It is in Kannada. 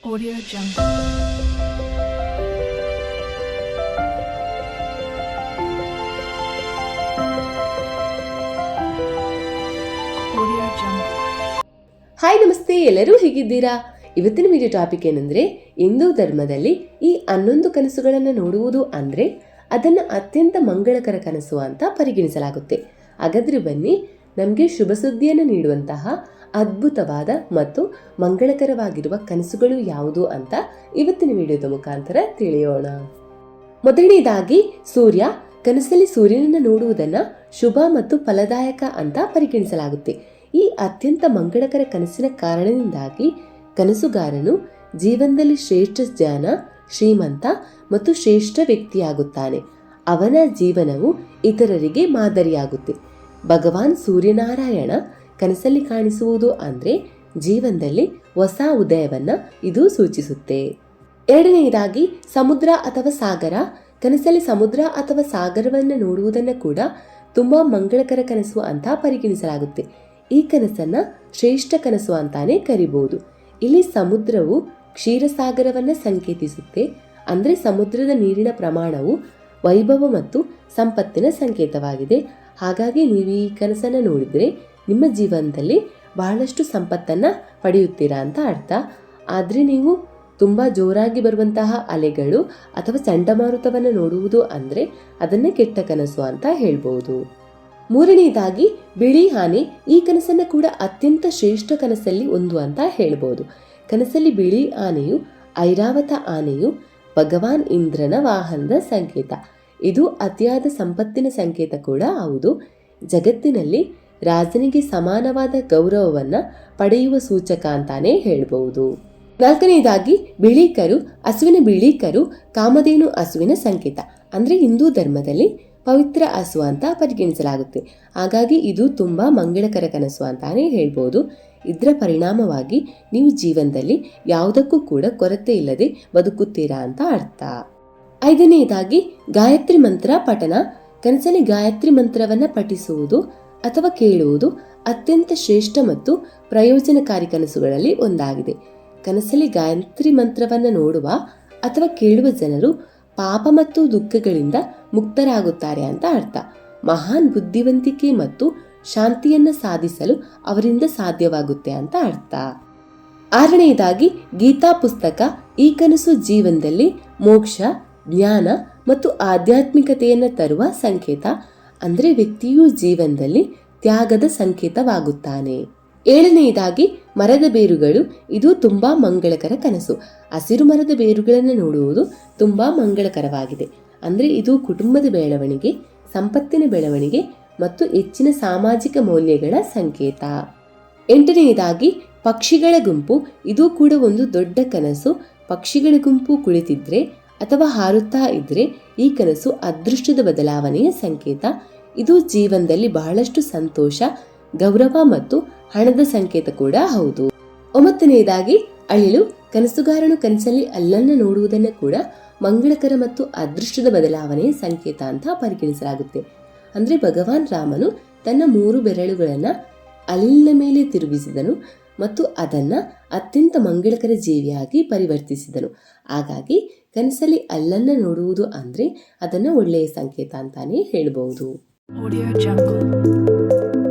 Audio Jungle. Audio Jungle. Hi ನಮಸ್ತೆ, ಎಲ್ಲರೂ ಹೇಗಿದ್ದೀರಾ? ಇವತ್ತಿನ ವಿಡಿಯೋ ಟಾಪಿಕ್ ಏನಂದ್ರೆ, ಹಿಂದೂ ಧರ್ಮದಲ್ಲಿ ಈ 11 ಕನಸುಗಳನ್ನು ನೋಡುವುದು ಅಂದ್ರೆ ಅದನ್ನ ಅತ್ಯಂತ ಮಂಗಳಕರ ಕನಸು ಅಂತ ಪರಿಗಣಿಸಲಾಗುತ್ತೆ. ಹಾಗಾದ್ರೆ ಬನ್ನಿ, ನಮಗೆ ಶುಭ ಸುದ್ದಿಯನ್ನು ನೀಡುವಂತಹ ಅದ್ಭುತವಾದ ಮತ್ತು ಮಂಗಳಕರವಾಗಿರುವ ಕನಸುಗಳು ಯಾವುದು ಅಂತ ಇವತ್ತಿನ ವಿಡಿಯೋದ ಮುಖಾಂತರ ತಿಳಿಯೋಣ. ಮೊದಲನೇದಾಗಿ, ಸೂರ್ಯ. ಕನಸಲ್ಲಿ ಸೂರ್ಯನನ್ನು ನೋಡುವುದನ್ನ ಶುಭ ಮತ್ತು ಫಲದಾಯಕ ಅಂತ ಪರಿಗಣಿಸಲಾಗುತ್ತೆ. ಈ ಅತ್ಯಂತ ಮಂಗಳಕರ ಕನಸಿನ ಕಾರಣದಿಂದಾಗಿ ಕನಸುಗಾರನು ಜೀವನದಲ್ಲಿ ಶ್ರೇಷ್ಠ ಜ್ಞಾನ, ಶ್ರೀಮಂತ ಮತ್ತು ಶ್ರೇಷ್ಠ ವ್ಯಕ್ತಿಯಾಗುತ್ತಾನೆ. ಅವನ ಜೀವನವು ಇತರರಿಗೆ ಮಾದರಿಯಾಗುತ್ತೆ. ಭಗವಾನ್ ಸೂರ್ಯನಾರಾಯಣ ಕನಸಲ್ಲಿ ಕಾಣಿಸುವುದು ಅಂದ್ರೆ ಜೀವನದಲ್ಲಿ ಹೊಸ ಉದಯವನ್ನ ಇದು ಸೂಚಿಸುತ್ತೆ. ಎರಡನೆಯದಾಗಿ, ಸಮುದ್ರ ಅಥವಾ ಸಾಗರ. ಕನಸಲ್ಲಿ ಸಮುದ್ರ ಅಥವಾ ಸಾಗರವನ್ನು ನೋಡುವುದನ್ನು ಕೂಡ ತುಂಬಾ ಮಂಗಳಕರ ಕನಸು ಅಂತ ಪರಿಗಣಿಸಲಾಗುತ್ತೆ. ಈ ಕನಸನ್ನ ಶ್ರೇಷ್ಠ ಕನಸು ಅಂತಾನೆ ಕರಿಬಹುದು. ಇಲ್ಲಿ ಸಮುದ್ರವು ಕ್ಷೀರಸಾಗರವನ್ನ ಸಂಕೇತಿಸುತ್ತೆ. ಅಂದ್ರೆ ಸಮುದ್ರದ ನೀರಿನ ಪ್ರಮಾಣವು ವೈಭವ ಮತ್ತು ಸಂಪತ್ತಿನ ಸಂಕೇತವಾಗಿದೆ. ಹಾಗಾಗಿ ನೀವು ಈ ಕನಸನ್ನ ನೋಡಿದ್ರೆ ನಿಮ್ಮ ಜೀವನದಲ್ಲಿ ಬಹಳಷ್ಟು ಸಂಪತ್ತನ್ನ ಪಡೆಯುತ್ತೀರಾ ಅಂತ ಅರ್ಥ. ಆದ್ರೆ ನೀವು ತುಂಬಾ ಜೋರಾಗಿ ಬರುವಂತಹ ಅಲೆಗಳು ಅಥವಾ ಚಂಡಮಾರುತವನ್ನು ನೋಡುವುದು ಅಂದ್ರೆ ಅದನ್ನ ಕೆಟ್ಟ ಕನಸು ಅಂತ ಹೇಳ್ಬಹುದು. ಮೂರನೆಯದಾಗಿ, ಬಿಳಿ ಆನೆ. ಈ ಕನಸನ್ನ ಕೂಡ ಅತ್ಯಂತ ಶ್ರೇಷ್ಠ ಕನಸಲ್ಲಿ ಒಂದು ಅಂತ ಹೇಳ್ಬಹುದು. ಕನಸಲ್ಲಿ ಬಿಳಿ ಆನೆಯು ಐರಾವತ ಆನೆಯು ಭಗವಾನ್ ಇಂದ್ರನ ವಾಹನದ ಸಂಕೇತ. ಇದು ಅತಿಯಾದ ಸಂಪತ್ತಿನ ಸಂಕೇತ ಕೂಡ ಹೌದು. ಜಗತ್ತಿನಲ್ಲಿ ರಾಜನಿಗೆ ಸಮಾನವಾದ ಗೌರವವನ್ನ ಪಡೆಯುವ ಸೂಚಕ ಅಂತಾನೆ ಹೇಳ್ಬಹುದು. ನಾಲ್ಕನೆಯದಾಗಿ, ಬಿಳಿ ಕರು. ಹಸುವಿನ ಬಿಳಿ ಕರು ಕಾಮಧೇನು ಹಸುವಿನ ಸಂಕೇತ. ಅಂದ್ರೆ ಹಿಂದೂ ಧರ್ಮದಲ್ಲಿ ಪವಿತ್ರ ಹಸು ಅಂತ ಪರಿಗಣಿಸಲಾಗುತ್ತೆ. ಹಾಗಾಗಿ ಇದು ತುಂಬಾ ಮಂಗಳಕರ ಕನಸು ಅಂತಾನೆ ಹೇಳ್ಬೋದು. ಇದರ ಪರಿಣಾಮವಾಗಿ ನೀವು ಜೀವನದಲ್ಲಿ ಯಾವುದಕ್ಕೂ ಕೂಡ ಕೊರತೆ ಇಲ್ಲದೆ ಬದುಕುತ್ತೀರಾ ಅಂತ ಅರ್ಥ. ಐದನೆಯದಾಗಿ, ಗಾಯತ್ರಿ ಮಂತ್ರ ಪಠನ. ಕನಸಲ್ಲಿ ಗಾಯತ್ರಿ ಮಂತ್ರವನ್ನ ಪಠಿಸುವುದು ಅಥವಾ ಕೇಳುವುದು ಅತ್ಯಂತ ಶ್ರೇಷ್ಠ ಮತ್ತು ಪ್ರಯೋಜನಕಾರಿ ಕನಸುಗಳಲ್ಲಿ ಒಂದಾಗಿದೆ. ಕನಸಲ್ಲಿ ಗಾಯತ್ರಿ ಮಂತ್ರವನ್ನ ನೋಡುವ ಅಥವಾ ಕೇಳುವ ಜನರು ಪಾಪ ಮತ್ತು ದುಃಖಗಳಿಂದ ಮುಕ್ತರಾಗುತ್ತಾರೆ ಅಂತ ಅರ್ಥ. ಮಹಾನ್ ಬುದ್ಧಿವಂತಿಕೆ ಮತ್ತು ಶಾಂತಿಯನ್ನ ಸಾಧಿಸಲು ಅವರಿಂದ ಸಾಧ್ಯವಾಗುತ್ತೆ ಅಂತ ಅರ್ಥ. ಆರನೆಯದಾಗಿ, ಗೀತಾ ಪುಸ್ತಕ. ಈ ಕನಸು ಜೀವನದಲ್ಲಿ ಮೋಕ್ಷ, ಜ್ಞಾನ ಮತ್ತು ಆಧ್ಯಾತ್ಮಿಕತೆಯನ್ನು ತರುವ ಸಂಕೇತ. ಅಂದ್ರೆ ವ್ಯಕ್ತಿಯು ಜೀವನದಲ್ಲಿ ತ್ಯಾಗದ ಸಂಕೇತವಾಗುತ್ತಾನೆ. ಏಳನೆಯದಾಗಿ, ಮರದ ಬೇರುಗಳು. ಇದು ತುಂಬಾ ಮಂಗಳಕರ ಕನಸು. ಹಸಿರು ಮರದ ಬೇರುಗಳನ್ನು ನೋಡುವುದು ತುಂಬಾ ಮಂಗಳಕರವಾಗಿದೆ. ಅಂದ್ರೆ ಇದು ಕುಟುಂಬದ ಬೆಳವಣಿಗೆ, ಸಂಪತ್ತಿನ ಬೆಳವಣಿಗೆ ಮತ್ತು ಹೆಚ್ಚಿನ ಸಾಮಾಜಿಕ ಮೌಲ್ಯಗಳ ಸಂಕೇತ. ಎಂಟನೆಯದಾಗಿ, ಪಕ್ಷಿಗಳ ಗುಂಪು. ಇದು ಕೂಡ ಒಂದು ದೊಡ್ಡ ಕನಸು. ಪಕ್ಷಿಗಳ ಗುಂಪು ಕುಳಿತಿದ್ರೆ ಅಥವಾ ಹಾರುತ್ತಾ ಇದ್ರೆ ಈ ಕನಸು ಅದೃಷ್ಟದ ಬದಲಾವಣೆಯ ಸಂಕೇತ. ಇದು ಜೀವನದಲ್ಲಿ ಬಹಳಷ್ಟು ಸಂತೋಷ, ಗೌರವ ಮತ್ತು ಹಣದ ಸಂಕೇತ ಕೂಡ ಹೌದು. ಒಂಬತ್ತನೆಯದಾಗಿ, ಅಳಿಲು. ಕನಸುಗಾರನು ಕನಸಲ್ಲಿ ಅಲ್ಲನ್ನು ನೋಡುವುದನ್ನು ಕೂಡ ಮಂಗಳಕರ ಮತ್ತು ಅದೃಷ್ಟದ ಬದಲಾವಣೆಯ ಸಂಕೇತ ಅಂತ ಪರಿಗಣಿಸಲಾಗುತ್ತೆ. ಅಂದ್ರೆ ಭಗವಾನ್ ರಾಮನು ತನ್ನ 3 ಬೆರಳುಗಳನ್ನ ಅಳಿಲಿನ ಮೇಲೆ ತಿರುಗಿಸಿದನು ಮತ್ತು ಅದನ್ನ ಅತ್ಯಂತ ಮಂಗಳಕರ ಜೀವಿಯಾಗಿ ಪರಿವರ್ತಿಸಿದನು. ಹಾಗಾಗಿ ಕನಸಲ್ಲಿ ಅಲ್ಲನ್ನ ನೋಡುವುದು ಅಂದ್ರೆ ಅದನ್ನ ಒಳ್ಳೆಯ ಸಂಕೇತ ಅಂತಾನೆ ಹೇಳ್ಬಹುದು. Audio Jungle.